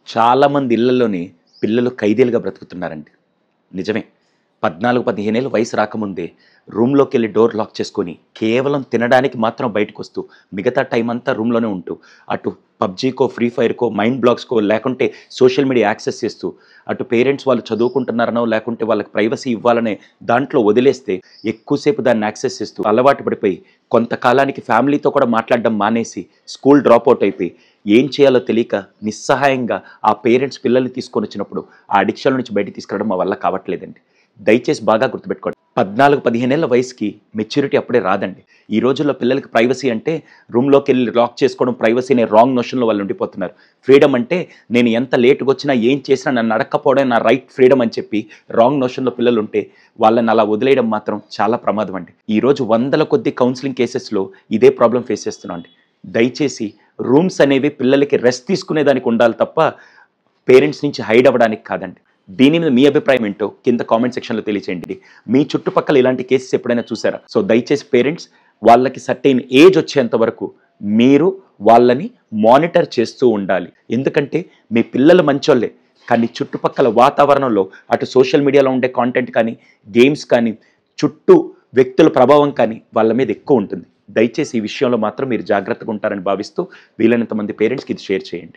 చాలామంది ఇళ్లలోని పిల్లలు ఖైదీలుగా బ్రతుకుతున్నారండి. నిజమే. 14, 15 ఏళ్ల వయసు రాకముందే రూమ్‌లోకెళ్ళి డోర్ లాక్ చేసుకొని, కేవలం తినడానికి మాత్రం బయటకొస్తూ, మిగతా టైమంతా రూమ్‌లోనే ఉంటూ, అటు పబ్‌జీకో, ఫ్రీ ఫైర్‌కో, మైండ్ బ్లాక్స్‌కో లేకుంటే సోషల్ మీడియా యాక్సెస్ చేస్తూ, అటు పేరెంట్స్ వాళ్ళు చదువుకుంటున్నారనో, లేకుంటే వాళ్ళకి ప్రైవసీ ఇవ్వాలనే దాంట్లో వదిలేస్తే, ఎక్కువసేపు దాన్ని యాక్సెస్ చేస్తూ అలవాటు పడిపోయి, కొంతకాలానికి ఫ్యామిలీతో కూడా మాట్లాడడం మానేసి, స్కూల్ డ్రాపౌట్ అయిపోయి, ఏం చేయాలో తెలియక నిస్సహాయంగా ఆ పేరెంట్స్ పిల్లల్ని తీసుకొనొచ్చినప్పుడు, ఆ అడిక్షన్‌ల నుంచి బయటికి తీసుకురావడం మా వల్ల కావట్లేదండి. దయచేసి బాగా గుర్తుపెట్టుకోండి. 14, 15 ఏళ్ల వయసుకి మెచ్యూరిటీ అప్పుడే రాదండి. ఈ రోజుల్లో పిల్లలకి ప్రైవసీ అంటే రూమ్‌లోకెళ్ళి లాక్ చేసుకోవడం ప్రైవసీ అనే రాంగ్ నోషన్‌లో వాళ్ళు ఉండిపోతున్నారు. ఫ్రీడమ్ అంటే నేను ఎంత లేట్‌గొచ్చినా, ఏం చేసినా నన్ను అడక్కపోవడం నా రైట్ ఫ్రీడమ్ అని చెప్పి రాంగ్ నోషన్‌లో పిల్లలుంటే వాళ్ళని అలా వదిలేయడం మాత్రం చాలా ప్రమాదం అండి. ఈరోజు వందల కొద్దీ కౌన్సెలింగ్ కేసెస్‌లో ఇదే ప్రాబ్లమ్ ఫేస్ చేస్తున్నాం అండి. దయచేసి రూమ్స్ అనేవి పిల్లలకి రెస్ట్ తీసుకునేదానికి ఉండాలి తప్ప పేరెంట్స్ నుంచి హైడ్ అవ్వడానికి కాదండి. దీని మీద మీ అభిప్రాయం ఏంటో కింద కామెంట్ సెక్షన్‌లో తెలియచేయండి. మీ చుట్టుపక్కల ఇలాంటి కేసెస్ ఎప్పుడైనా చూసారా? సో దయచేసి పేరెంట్స్ వాళ్ళకి సర్టెయిన్ ఏజ్ వచ్చేంత వరకు మీరు వాళ్ళని మానిటర్ చేస్తూ ఉండాలి. ఎందుకంటే మీ పిల్లలు మంచోళ్ళే. కానీ చుట్టుపక్కల వాతావరణంలో అటు సోషల్ మీడియాలో ఉండే కాంటెంట్ కానీ, గేమ్స్ కానీ, చుట్టూ వ్యక్తుల ప్రభావం కానీ వాళ్ళ మీద ఎక్కువ ఉంటుంది. దయచేసి ఈ విషయంలో మాత్రం మీరు జాగ్రత్తగా ఉంటారని భావిస్తూ వీలైనంత మంది పేరెంట్స్‌కి ఇది షేర్ చేయండి.